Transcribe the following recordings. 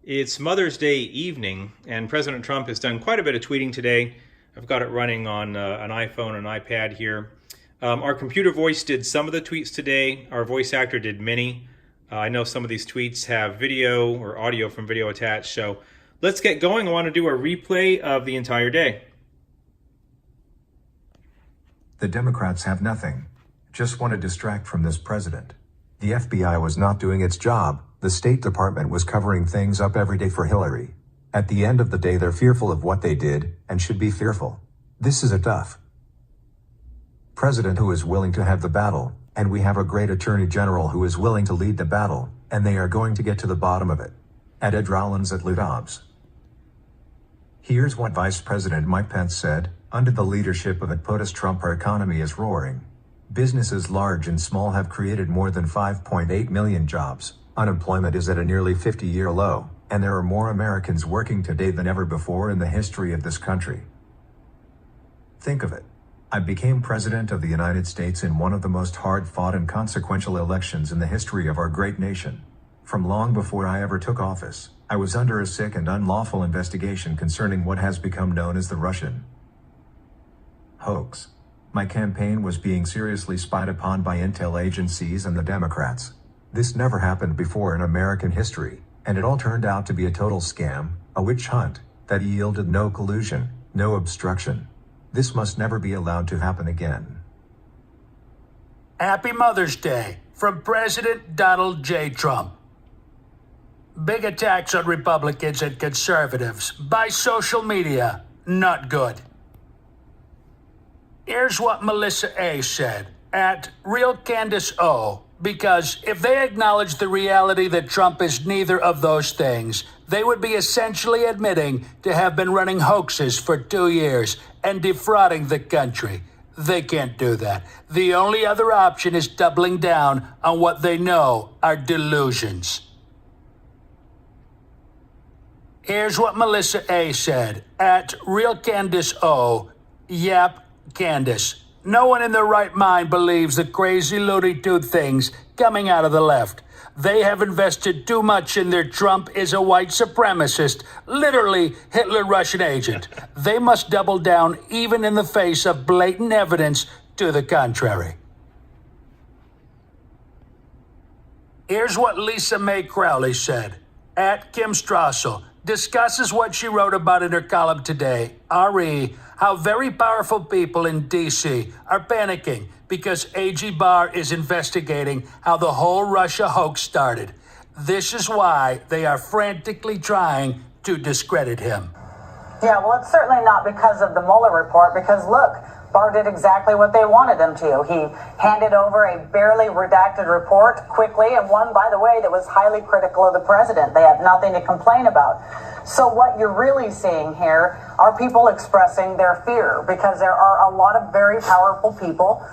It's Mother's Day evening, and President Trump has done quite a bit of tweeting today. I've got it running on an iPhone and iPad here. Our computer voice did some of the tweets today. Our voice actor did many. I know some of these tweets have video or audio from video attached, so let's get going. I want to do a replay of the entire day. The Democrats have nothing. Just want to distract from this president. The FBI was not doing its job. The State Department was covering things up every day for Hillary. At the end of the day, they're fearful of what they did, and should be fearful. This is a tough president who is willing to have the battle, and we have a great attorney general who is willing to lead the battle, and they are going to get to the bottom of it. At Ed Rollins at Dobbs. Here's what Vice President Mike Pence said: under the leadership of POTUS Trump, our economy is roaring. Businesses large and small have created more than 5.8 million jobs. Unemployment is at a nearly 50-year low, and there are more Americans working today than ever before in the history of this country. Think of it. I became president of the United States in one of the most hard-fought and consequential elections in the history of our great nation. From long before I ever took office, I was under a sick and unlawful investigation concerning what has become known as the Russian hoax. My campaign was being seriously spied upon by intel agencies and the Democrats. This never happened before in American history, and it all turned out to be a total scam, a witch hunt, that yielded no collusion, no obstruction. This must never be allowed to happen again. Happy Mother's Day from President Donald J. Trump. Big attacks on Republicans and conservatives by social media, not good. Here's what Melissa A. said at Real Candace O. Because if they acknowledge the reality that Trump is neither of those things, they would be essentially admitting to have been running hoaxes for 2 years and defrauding the country. They can't do that. The only other option is doubling down on what they know are delusions. Here's what Melissa A. said at Real Candace O. Yap Candace. No one in their right mind believes the crazy Looney Tune things coming out of the left. They have invested too much in their Trump is a white supremacist, literally Hitler Russian agent. They must double down even in the face of blatant evidence to the contrary. Here's what Lisa Mae Crowley said at Kim Strassel. Discusses what she wrote about in her column today, R.E., how very powerful people in D.C. are panicking because A.G. Barr is investigating how the whole Russia hoax started. This is why they are frantically trying to discredit him. Yeah, well, it's certainly not because of the Mueller report, because look, Barr did exactly what they wanted him to. He handed over a barely redacted report quickly, and one, by the way, that was highly critical of the president. They have nothing to complain about. So what you're really seeing here are people expressing their fear, because there are a lot of very powerful people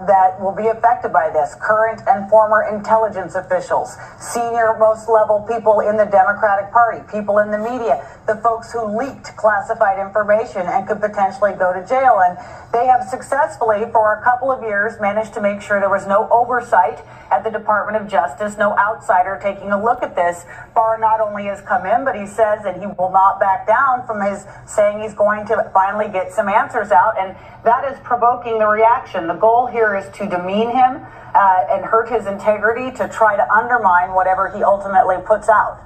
that will be affected by this. Current and former intelligence officials, senior most level people in the Democratic Party, people in the media, the folks who leaked classified information and could potentially go to jail. And they have successfully, for a couple of years, managed to make sure there was no oversight at the Department of Justice, no outsider taking a look at this. Barr not only has come in, but he says that he will not back down from his saying he's going to finally get some answers out. And that is provoking the reaction. The goal here is to demean him and hurt his integrity, to try to undermine whatever he ultimately puts out.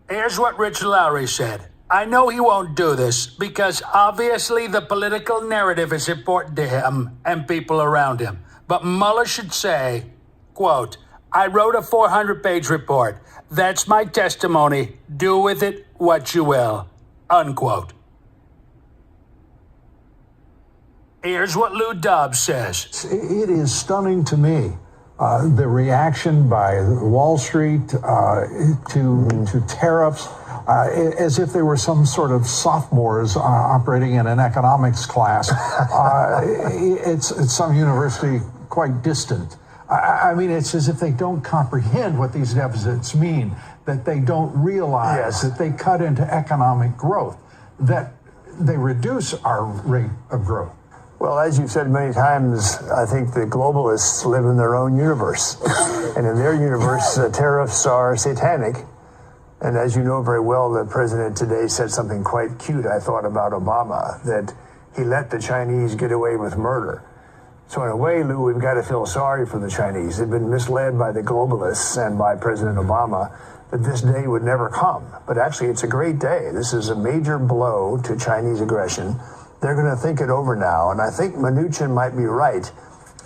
Here's what Rich Lowry said. I know he won't do this because obviously the political narrative is important to him and people around him. But Mueller should say, quote, I wrote a 400-page report. That's my testimony. Do with it what you will, unquote. Here's what Lou Dobbs says. It is stunning to me, the reaction by Wall Street to tariffs, as if they were some sort of sophomores operating in an economics class. It's some university quite distant. I mean, it's as if they don't comprehend what these deficits mean, that they don't realize that they cut into economic growth, that they reduce our rate of growth. Well, as you've said many times, I think the globalists live in their own universe. And in their universe, tariffs are satanic. And as you know very well, the president today said something quite cute, I thought, about Obama, that he let the Chinese get away with murder. So in a way, Lou, we've got to feel sorry for the Chinese. They've been misled by the globalists and by President Obama that this day would never come. But actually, it's a great day. This is a major blow to Chinese aggression. They're going to think it over now. And I think Mnuchin might be right.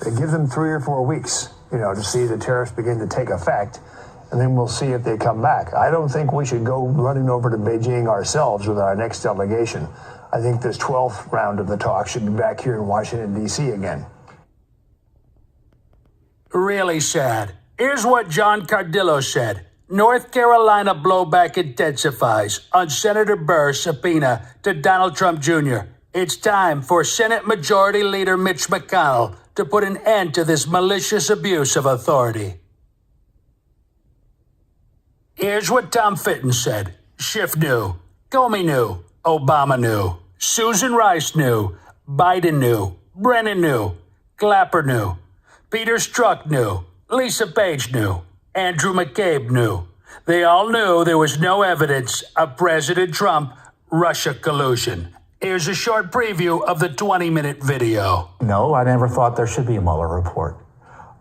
Give them 3 or 4 weeks, to see the tariffs begin to take effect. And then we'll see if they come back. I don't think we should go running over to Beijing ourselves with our next delegation. I think this 12th round of the talk should be back here in Washington, D.C. again. Really sad. Here's what John Cardillo said. North Carolina blowback intensifies on Senator Burr's subpoena to Donald Trump Jr. It's time for Senate Majority Leader Mitch McConnell to put an end to this malicious abuse of authority. Here's what Tom Fitton said. Schiff knew. Comey knew. Obama knew. Susan Rice knew. Biden knew. Brennan knew. Clapper knew. Peter Strzok knew. Lisa Page knew. Andrew McCabe knew. They all knew there was no evidence of President Trump-Russia collusion. Here's a short preview of the 20-minute video. No, I never thought there should be a Mueller report.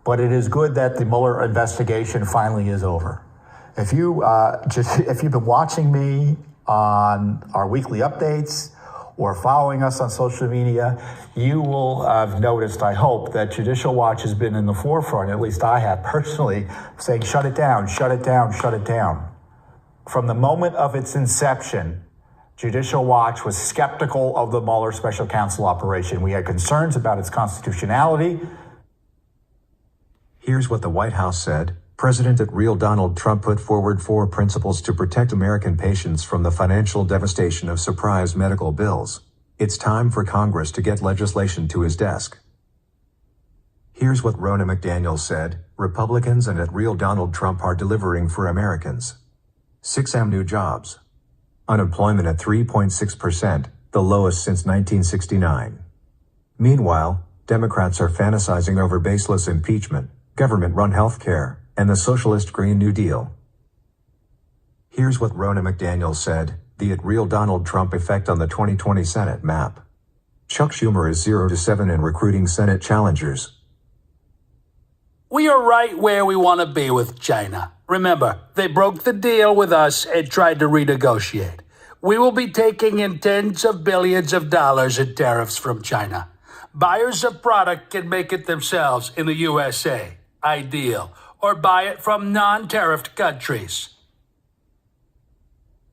But it is good that the Mueller investigation finally is over. If you've been watching me on our weekly updates or following us on social media, you will have noticed, I hope, that Judicial Watch has been in the forefront, at least I have personally, saying shut it down, shut it down, shut it down. From the moment of its inception, Judicial Watch was skeptical of the Mueller special counsel operation. We had concerns about its constitutionality. Here's what the White House said. President at Real Donald Trump put forward 4 principles to protect American patients from the financial devastation of surprise medical bills. It's time for Congress to get legislation to his desk. Here's what Ronna McDaniel said. Republicans and at Real Donald Trump are delivering for Americans. 6M new jobs. Unemployment at 3.6%, the lowest since 1969. Meanwhile, Democrats are fantasizing over baseless impeachment, government-run health care, and the socialist Green New Deal. Here's what Ronna McDaniel said, the at Real Donald Trump effect on the 2020 Senate map. Chuck Schumer is 0-7 in recruiting Senate challengers. We are right where we want to be with China. Remember, they broke the deal with us and tried to renegotiate. We will be taking in tens of billions of dollars in tariffs from China. Buyers of product can make it themselves in the USA. Ideal. Or buy it from non-tariffed countries.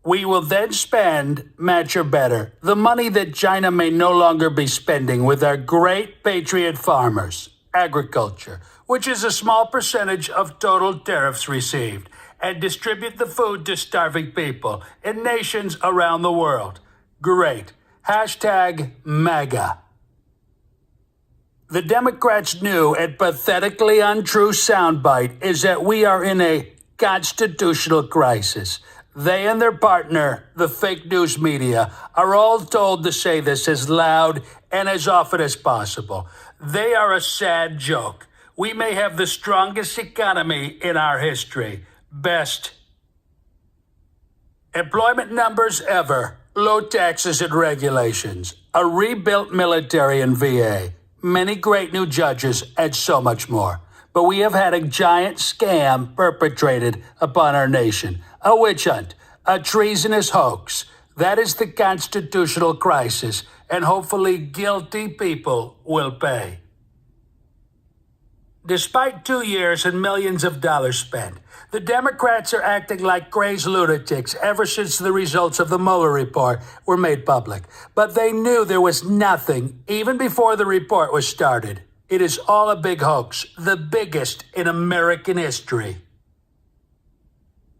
We will then spend, match or better, the money that China may no longer be spending with our great patriot farmers, agriculture, which is a small percentage of total tariffs received, and distribute the food to starving people in nations around the world. Great. Hashtag MAGA. The Democrats' new and pathetically untrue soundbite is that we are in a constitutional crisis. They and their partner, the fake news media, are all told to say this as loud and as often as possible. They are a sad joke. We may have the strongest economy in our history. Best employment numbers ever. Low taxes and regulations. A rebuilt military and VA. Many great new judges, and so much more. But we have had a giant scam perpetrated upon our nation. A witch hunt, a treasonous hoax. That is the constitutional crisis, and hopefully guilty people will pay. Despite 2 years and millions of dollars spent, the Democrats are acting like crazed lunatics ever since the results of the Mueller report were made public. But they knew there was nothing, even before the report was started. It is all a big hoax, the biggest in American history.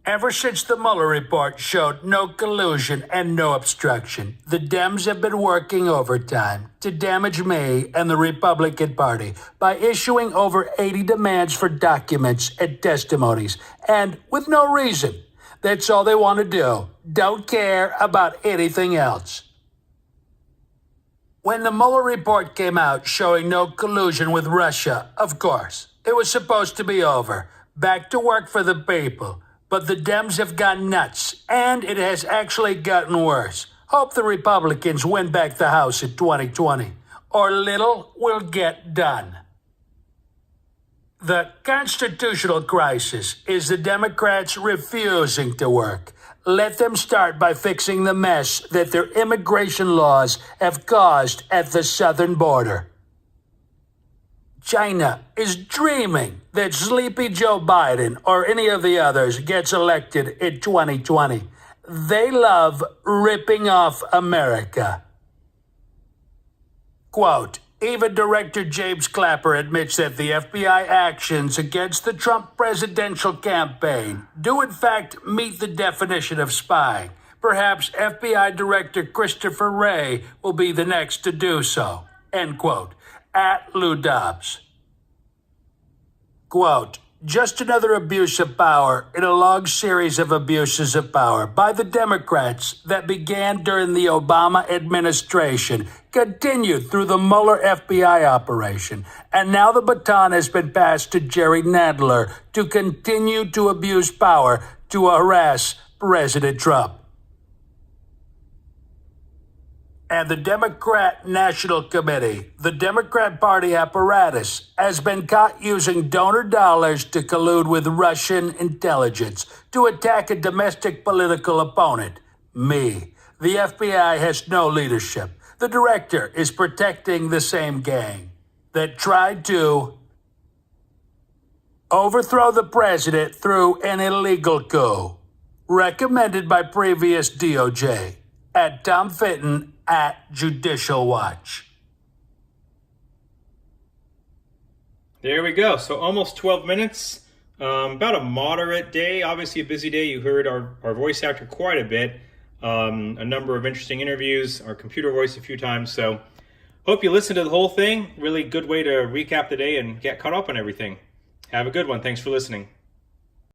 Ever since the Mueller report showed no collusion and no obstruction, the Dems have been working overtime to damage me and the Republican Party by issuing over 80 demands for documents and testimonies, and with no reason. That's all they want to do. Don't care about anything else. When the Mueller report came out showing no collusion with Russia, of course, it was supposed to be over. Back to work for the people. But the Dems have gone nuts, and it has actually gotten worse. Hope the Republicans win back the House in 2020, or little will get done. The constitutional crisis is the Democrats refusing to work. Let them start by fixing the mess that their immigration laws have caused at the southern border. China is dreaming that sleepy Joe Biden or any of the others gets elected in 2020. They love ripping off America. Quote, even Director James Clapper admits that the FBI actions against the Trump presidential campaign do in fact meet the definition of spying. Perhaps FBI Director Christopher Wray will be the next to do so. End quote. At Lou Dobbs. Quote, just another abuse of power in a long series of abuses of power by the Democrats that began during the Obama administration, continued through the Mueller FBI operation, and now the baton has been passed to Jerry Nadler to continue to abuse power to harass President Trump. And the Democrat National Committee, the Democrat Party apparatus, has been caught using donor dollars to collude with Russian intelligence to attack a domestic political opponent, me. The FBI has no leadership. The director is protecting the same gang that tried to overthrow the president through an illegal coup, recommended by previous DOJ. At Tom Fitton at Judicial Watch. There we go. So almost 12 minutes. About a moderate day. Obviously a busy day. You heard our voice actor quite a bit. A number of interesting interviews. Our computer voice a few times. So hope you listened to the whole thing. Really good way to recap the day and get caught up on everything. Have a good one. Thanks for listening.